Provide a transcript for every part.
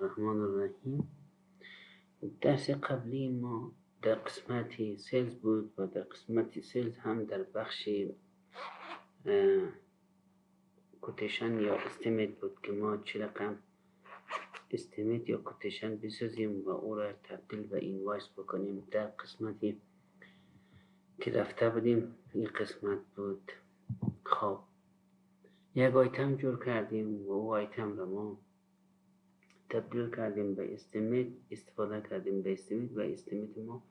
الرحمن الرحیم. درس قبلی ما در قسمت سیلز بود و در قسمت سیلز هم در بخش کوتیشن یا استیمیت بود که ما چه رقم استیمیت یا کوتیشن بسازیم و او را تبدیل به اینوایس بکنیم. در قسمتی که رفته بودیم این قسمت بود. خب یک آیتم جور کردیم و او آیتم را ما تبدیل کردیم به استیمیت، استفاده کردیم به استیمیت و استیمیت ما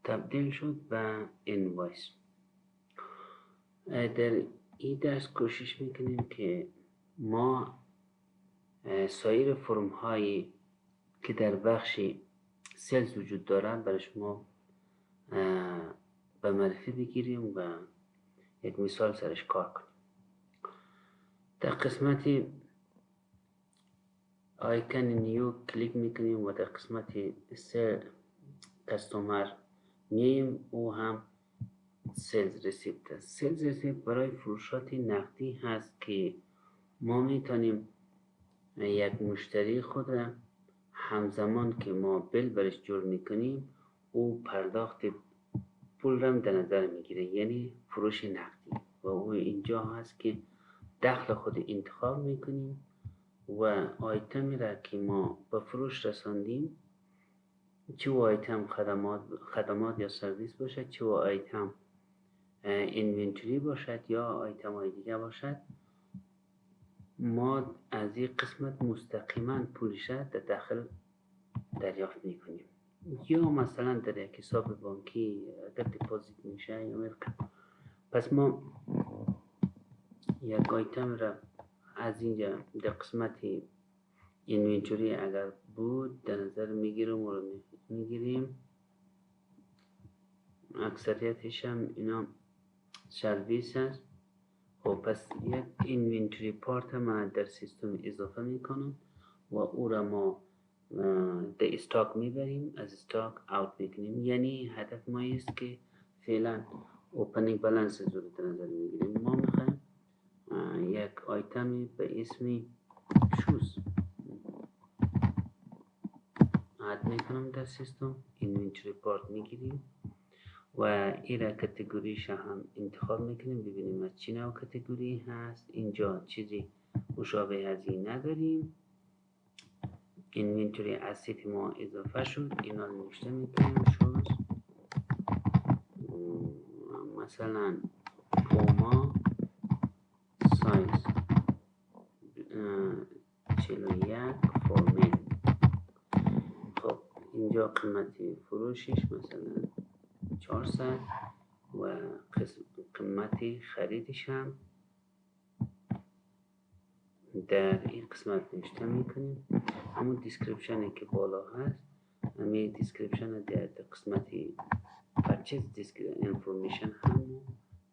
تبدیل شد به اینوایس. در این درس کوشش میکنیم که ما سایر فرم هایی که در بخش سیلز وجود دارند برای شما به معرفی بگیریم و یک مثال سرش کار کنیم. در قسمت آیکن نیو کلیک میکنیم و در قسمت کستومر میایم. او هم سیلز ریسیپت است. سیلز ریسیپت برای فروشات نقدی هست که ما میتونیم یک مشتری خود را همزمان که ما بیل برش جور میکنیم او پرداخت پول را در نظر میگیره، یعنی فروش نقدی. و او اینجا هست که دخل خود انتخاب میکنیم و آیتمی را که ما به فروش رساندیم، چه آیتم خدمات یا سرویس باشد، چه آیتم اینوینتوری باشد یا آیتم های دیگه باشد، ما از این قسمت مستقیما پولش در داخل دریافت میکنیم. یا مثلا در یک حساب بانکی اگر دپوزیت میشه یا مرکب. پس ما یک آیتم را از اینجا در قسمت اینوینتوری اگر بود در نظر میگیریم. اکثریتش هم اینا سرویس هست. خب پس یک اینوینتوری پارت ما در سیستم اضافه میکنم و او را ما در استاک میبریم، از استاک اوت میکنیم. یعنی هدف ما است که فعلا اوپنینگ بالانس رو در نظر میگیریم. ما میخوایم یک آیتمی به اسم شوز اد میکنم در سیستم، اینوینتوری پارت میگیریم و این را کتگوریش هم انتخاب میکنیم. ببینیم از چی نوع کتگوری هست. اینجا چیزی مشابه از این نداریم. اینوینتوری اسید ما اضافه شد، اینا رو نوشته میکنیم. شوز مثلا پوما سایز 41 فورمل. خب اینجا قیمت فروشش مثلا 400 و قیمت خریدش هم در این قسمت نوشته میکنیم. همون دیسکریپشنی که بالا هست همین دیسکریپشن در قسمت پرچیز انفورمیشن هم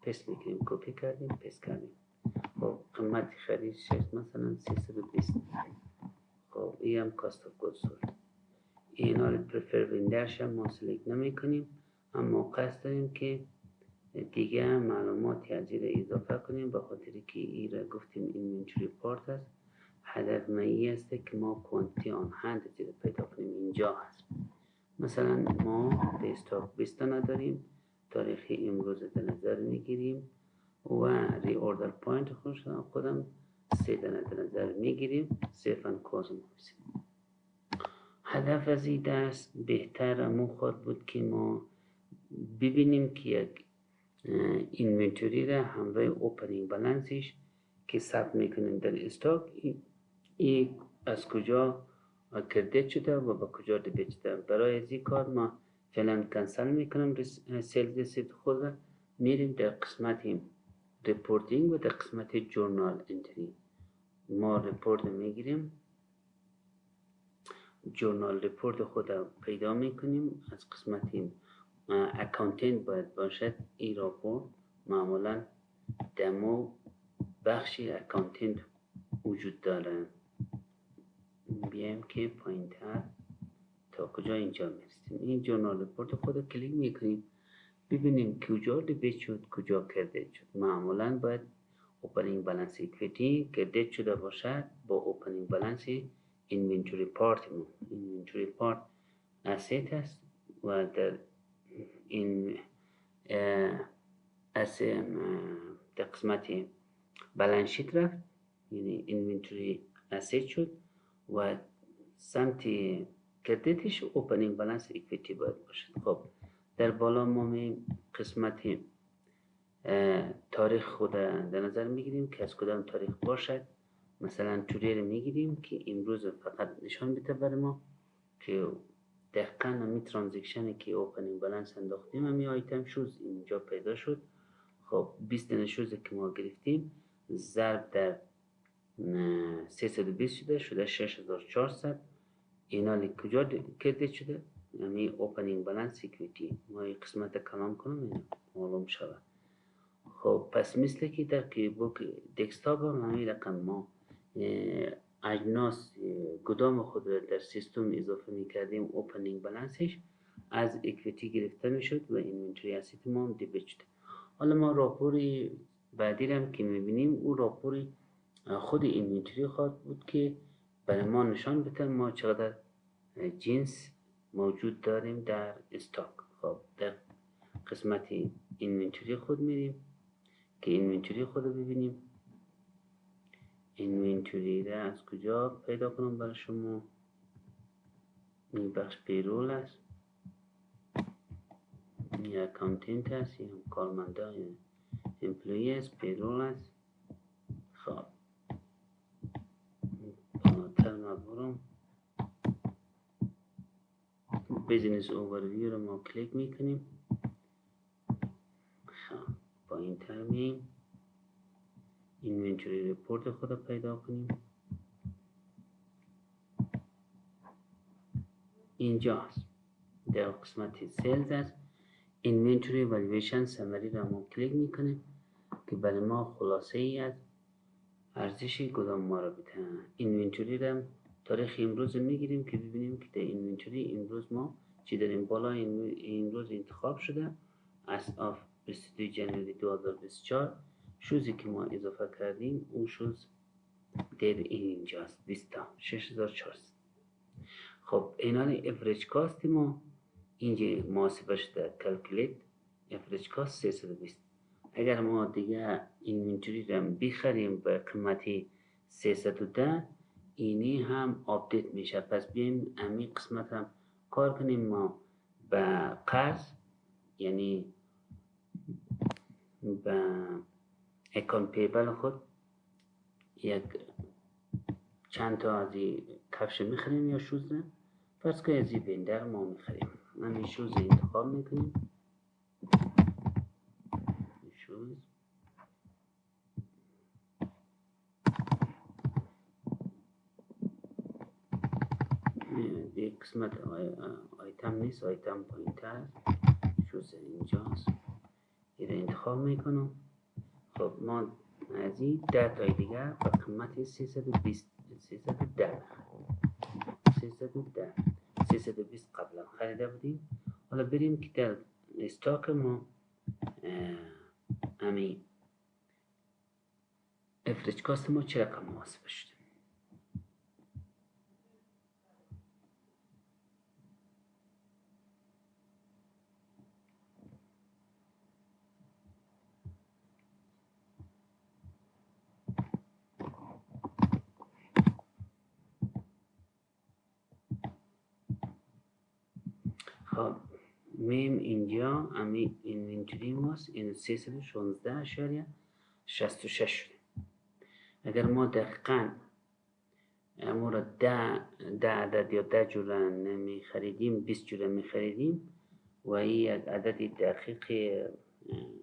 پست میکنیم. کپی کردیم پست کردیم. خب قیمت خریدش مثلا 320. خب این هم کاست آف گودز سولد. اینا رو پرفر ویندرش هم ما سلیکت نمی کنیم، اما قصد داریم که دیگه معلوماتی از این اضافه کنیم به خاطر که این را گفتیم اینوینتوری پارت است. هدف ما این است که ما کوانتیتی آن هند زیر پیدا کنیم. اینجا هست مثلا ما در استاک 20 نداریم، تاریخ امروز در نظر میگیریم و ری اوردر پوینت خودم 3 در نظر میگیریم. صرفا کوز می‌نویسیم. هدف از این درس بهتر خود بود که ما ببینیم که یک اینوینتوری را همراه اوپنینگ بالانسش که ثبت میکنیم در استاک این از کجا کردیت شده و به کجا دبیت شده. برای از این کار ما فعلا کنسل میکنم سیلز ریسیپت خود را. میریم در قسمت ریپورتینگ و در قسمت جورنال انتری. ما ریپورت میگیریم، جورنال ریپورت خود را پیدا میکنیم. از قسمت اکاونتنت باید باشد. این راپورت معمولا دمو بخش اکاونتنت وجود داره. بیایم که پایین تر تا کجا اینجا میرسیم. این جورنال ریپورت خود کلیک میکنیم ببینیم کجا دبیت شد کجا کردیت شد. معمولا باید اوپنینگ بالانس ایکویتی کردیت شده باشد با اوپنینگ بالانس اینوینتوری پارت اسید است و در این در قسمت بالانس شیت رفت، یعنی اینوینتوری اسید شد و سمت کردیتش اوپنینگ بالانس ایکویتی باید باشد. خب در بالا ما می قسمت تاریخ خود در نظر میگیریم که از کدام تاریخ باشد. مثلا توریر میگیریم که امروز فقط نشان بده بر ما که دقیقا همی ترانزکشنی که اوپنینگ بالانس انداختیم همی آیتم شوز اینجا پیدا شد. خب 20 شوز که ما گرفتیم ضرب در 320 شده 6400. اینا کجا کردیت شده؟ یعنی اوپنینگ بالانس ایکویتی. ما این قسمت کلام کنم معلوم شود. خب پس مثل که در کیبوک دسکتاپ هم همین رقم ما اجناس کدام خود را در سیستم اضافه میکردیم اوپنینگ بالانسش از ایکویتی گرفته میشد و اینوینتوری اسید ما هم دیبیت شده. حالا ما راپوری بعدی هم که میبینیم او راپوری خود اینوینتوری خواهد بود که برای ما نشان بده ما چقدر جنس موجود داریم در استاک. خب در قسمت اینوینتوری خود میریم که اینوینتوری خود رو ببینیم. اینوینتوری را از کجا پیدا کنم برای شما؟ این بخش پیرول است، این اکانتنت است، این کارمندان امپلوی است، پیرول است. خب بالاتر ما برم بیزنس اوورویو رو ما کلیک میکنیم. خب با این ترمیم اینوینتوری رپورت خود رو پیدا کنیم. اینجا هست در قسمت سیلز است. اینوینتوری والویشن سمری رو ما کلیک میکنیم که برای ما خلاصه ای از ارزش کدام ما رو بده. اینوینتوری رو تاریخ امروز میگیریم که ببینیم که در اینوینتوری امروز ما چی داریم. بالا امروز انتخاب شده از آف 22 جنوری 2024. شوزی که ما اضافه کردیم اون شوز در اینجاست 26400. خب اینال افریج کاست ما اینجا محاسبه شده کلکولیت افریج کاست 320. اگر ما دیگه اینوینتوری رو بخریم به قیمتی 310 اینی هم آپدیت میشه. پس بیایم همین قسمت هم کار کنیم. ما به قرض یعنی به اکانت پیبل خود یک چند تا از این کفش میخریم یا شوز نه. فرض که از این بندر ما میخریم. همین شوز انتخاب میکنیم. شوز یک قسمت آیتم نیست، آیتم پایین تر شوز اینجاست. این انتخاب میکنم. خب ما از این 10 تای دیگر با قیمت 320 قبلا خریده بودیم. حالا بریم که در استاک ما همین افریج کاست ما چه رقم محاسبه شده. خب میم اینجا همین اینوینتوری ماست. این 316.66 شده. اگر ما دقیقا امور 10 عدد یا 10 جوره نمی خریدیم 20 جوره می خریدیم و این یک عدد دقیق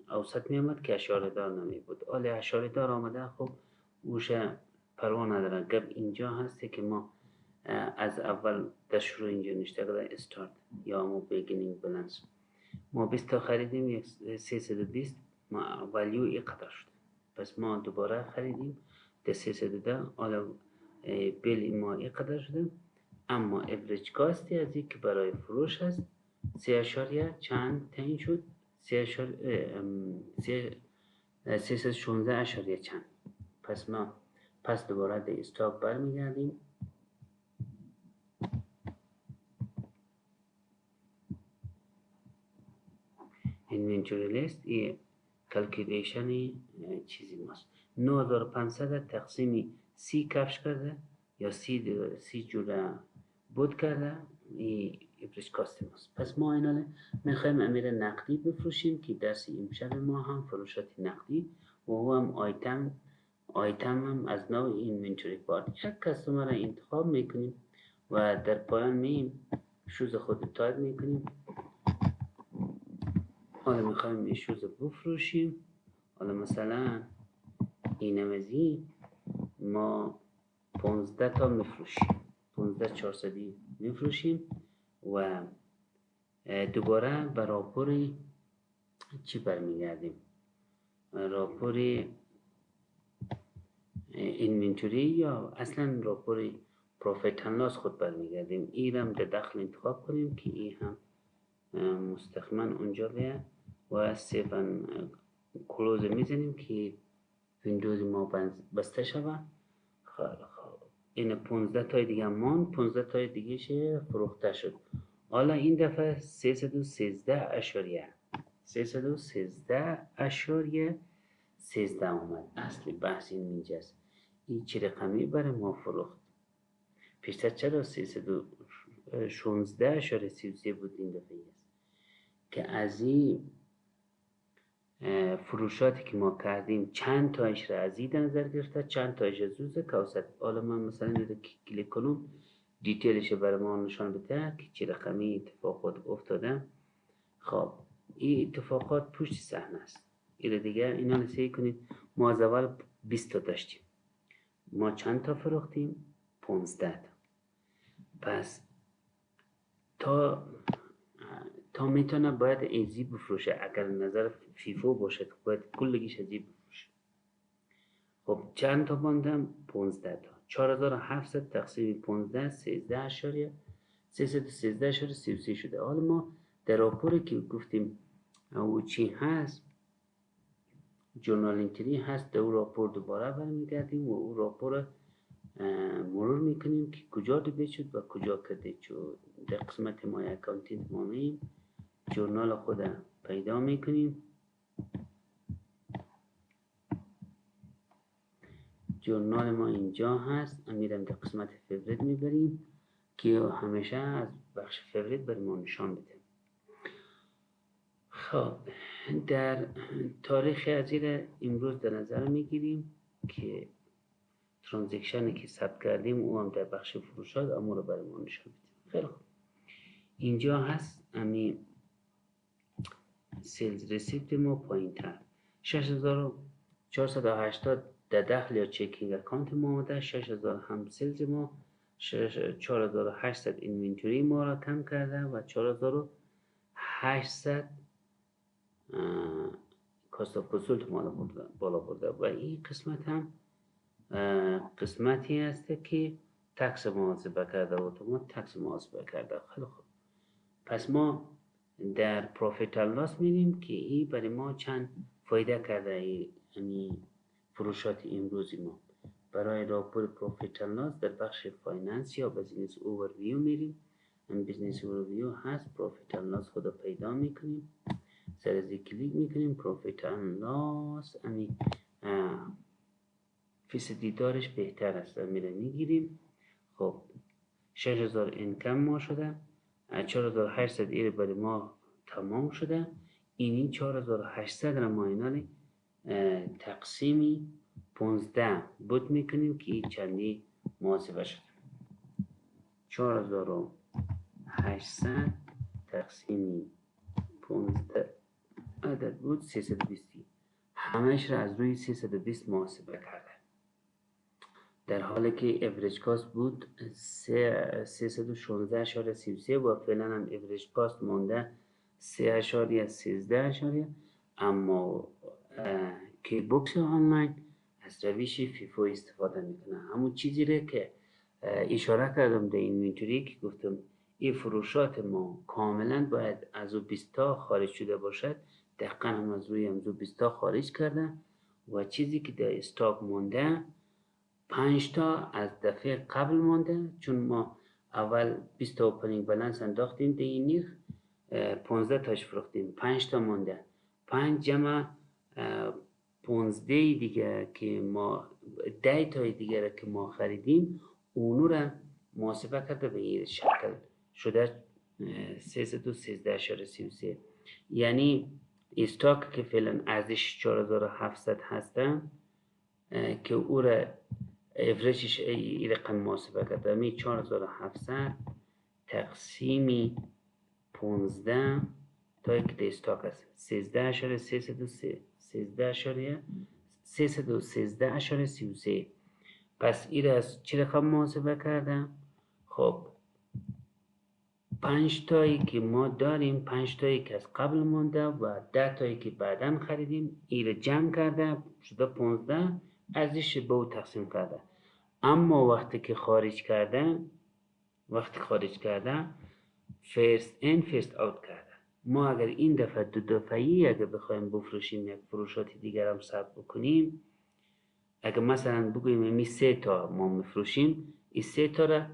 اوسط می آمد که اشاره دار نمی بود. حالا اشاره دار آمده خب اوش پروا نداره. گپ اینجا هسته که ما از اول در شروع اینجا نشته قدر استارت یا ما بیگینینگ بالانس ما 20 تا خریدیم 320 ما ولیو اینقدر شد. پس ما دوباره خریدیم در 310 حالا بیل ما اینقدر شده. اما اوریج کاستی از این که برای فروش هست 3 چند تعیین شد 316 چند. پس ما دوباره در استاک برمیگردیم. inventory list این کلکولیشن چیزی ماست. 9500 تقسیم 30 کفش کرده یا 30 جوره بود کرده این افریج کاست ماست. پس ما اینا میخوایم امیر نقدی بفروشیم که درس امشب ما هم فروشات نقدی و او هم آیتم هم از نوع اینونتوری پارت. یک کستومر را انتخاب میکنیم و در پایان میم شوز خود تایپ میکنیم. حالا میخوایم این شوز بفروشیم. حالا مثلا این امزی ما 15 تا میفروشیم، 15400 میفروشیم و دوباره به راپور چی برمیگردیم؟ راپور اینونتوری یا اصلا راپور پروفیت اند لاس خود برمیگردیم. این هم در داخل انتخاب کنیم که این هم مستقیما اونجا بیاد و سیف کلوز میزنیم که ویندوز ما بسته شود. این 15 تای دیگه مان 15 تای دیگه شه فروخته شد. حالا این دفعه 313.13 اومد. اصلی بحث این اینجاست. این چه رقمی برای ما فروخت؟ پیشتر چرا 316.33 بود این دفعه است که از این فروشاتی که ما کردیم چند تایش را از این نظر گرفته، چند تایش از روز کوست. حالا من مثلا دیده که کلیک کنم دیتیلش برای ما نشان بده که چه رقمی اتفاقات افتاده. خب این اتفاقات پشت صحنه است. این دیگه اینا نسیه کنید. ما از اول 20 تا داشتیم، ما چند تا فروختیم؟ 15 تا. پس تا میتونه باید ایزی بفروشه. اگر نظر فیفو باشه باید کلگیش ایزی بفروشه. خب چند تا باندم؟ 15 تا. 4700 تقسیم 15 13.33 شده. حالا ما در راپوری که گفتیم او چی هست، جورنال انتری هست، در او راپور دوباره برمیگردیم و او راپور مرور میکنیم که کجا دیده شد و کجا کرده شد. در قسمت مای اکانتینگ ما میم جورنال خود پیدا میکنیم. جورنال ما اینجا هست. امیرم در قسمت فیوریت میبریم که همیشه از بخش فیوریت بر ما نشان بده. خب در تاریخ ازیر امروز در نظر میگیریم که ترانزکشنی که ثبت کردیم او هم در بخش فروشات اما رو برای ما نشان بده. خیلی خوب، اینجا هست امی سیلز ریسیپت ما پایین تر 6480 در داخل یا چکینگ اکانت ما آمده. 6000 هم سیلز ما، 4800 اینوینتوری ما را کم کرده و 4800 کاست آف کنسولت ما بالا برده و این قسمت هم قسمتی هست که تکس محاسبه کرده و اتومات تکس محاسبه کرده. خیلی خوب، پس ما در پروفیت اند لاس می‌بینیم که این برای ما چند فایده کرده. یعنی فروشات امروزی ما برای راپور پروفیت اند لاس در بخش فایننس یا بزنس اوورویو میریم. این بزنس اوورویو هست. پروفیت اند لاس خود پیدا میکنیم، سر از کلیک میکنیم پروفیت اند لاس یعنی فیصدی دارش بهتر است میره میگیریم. خب 6000 اینکم ما شده، 4800 ایر برای ما تمام شده. این 4800 را ما اینالی تقسیمی 15 بود میکنیم که این چندی محاسبه شده. 4800 تقسیمی 15 عدد بود 320. همش را از روی 320 محاسبه کرده، در حالی که اوریج کاست بود 316.33 و فعلا هم اوریج کاست مونده 3.13. اما کی بوکس آنلاین از روش فیفو استفاده میکنه. همون چیزی را که اشاره کردم در اینوینتوری که گفتم این فروشات ما کاملا باید از او 20 تا خارج شده باشد. دقیقا هم از روی امزو 20 تا خارج کرده و چیزی که در استاک مونده 5 تا از دفعه قبل مونده، چون ما اول 20 تا اوپنینگ بالانس انداختیم در این نرخ 15 تاش فروختیم، 5 تا مونده، 5 جمع 15 دیگه که ما 10 تای دیگه را که ما خریدیم اونو را محاسبه کرده به این شکل شده 313.33. یعنی استاک که فعلا ارزش 4700 هستن که او را افرشش این رقم محاسبه کرده می 4700 تقسیمی 15 تا یک استاک است 13.33. پس این از چه رقم محاسبه کردم؟ خب 5 تایی که ما داریم، 5 تایی که از قبل مونده و 10 تایی که بعداً خریدیم، این رو جمع کرده شده 15 ارزش به او تقسیم کرده. اما وقتی که خارج کرده فرست این فرست اوت کرده. ما اگر این دفعه دو دفعی اگر بخوایم بفروشیم یک فروشات دیگر هم ثبت بکنیم، اگر مثلا بگوییم این 3 تا ما میفروشیم، این 3 تا را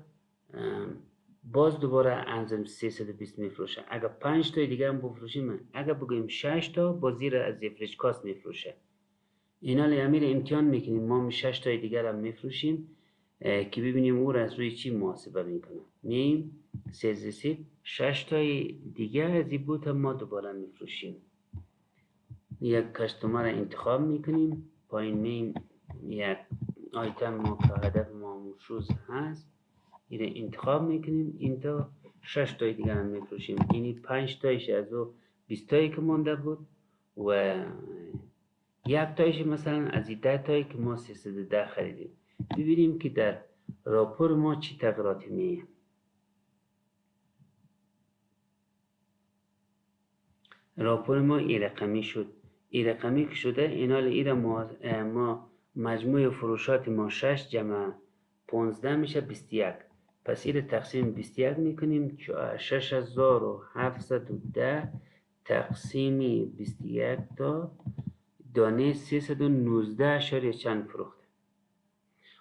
باز دوباره انزم 320 میفروشه. اگر 5 تا دیگر هم بفروشیم، اگر بگوییم 6 تا بازی را از افریج کاست میفروشه. اینا امیر امتحان میکنیم، ما 6 تا دیگر هم میفروشیم که ببینیم او را از روی چی محاسبه میکنه. میم سیزیسی 6 تای دیگر از این بوت ما دوباره میفروشیم. یک کستومر را انتخاب میکنیم، پایین میم یک آیتم ما که هدف ما مشروز هست این انتخاب میکنیم. این تا 6 تای دیگر هم میفروشیم. اینی 5 تایش از او 20 تایی که مونده بود و یک تایش مثلا از این 10 تایی که ما 310 خریدیم. ببینیم که در راپور ما چی تغییراتی میه. راپور ما این رقمی شد. این رقمی که شده اینال این ما مجموع فروشات ما 6 جمع 15 میشه 21. پس این تقسیم 21 میکنیم. 6710 تقسیمی 21 تا دانه 319 شاری چند فروخته.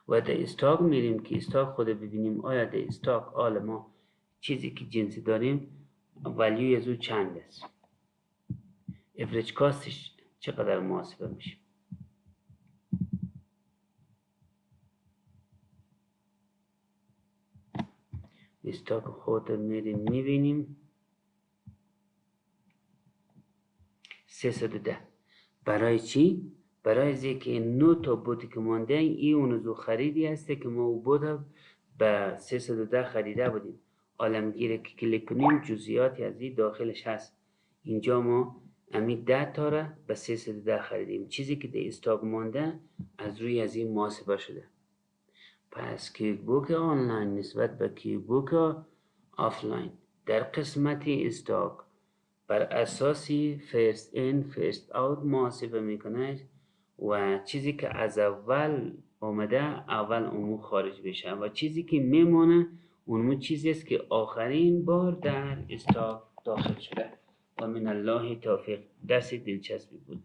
و در استاک میریم که استاک خود ببینیم آیا در استاک آل ما چیزی که جنسی داریم ولیوی از او چند است، افریج کاستش چقدر محاسبه میشه. استاک خود میریم میبینیم 310. برای چی؟ برای از که 9 تا بودی که مانده این اونو خریدی هسته که ما او بوده به 310 خریده بودیم. عالمگیره که کلیک کنیم جزئیاتی از این داخلش هست. اینجا ما امی 10 تا را به 310 خریدیم. چیزی که در استاک مانده از روی از این محاسبه شده. پس کیک بوک آنلاین نسبت به کیک بوک آفلاین در قسمت استاک بر اساسی فرست این فرست اوت محاسبه میکنه و چیزی که از اول آمده اول اونمو خارج بشه و چیزی که میمونه اونمو چیزی است که آخرین بار در استاک داخل شده. و من الله توفیق. دست دلچسبی بود.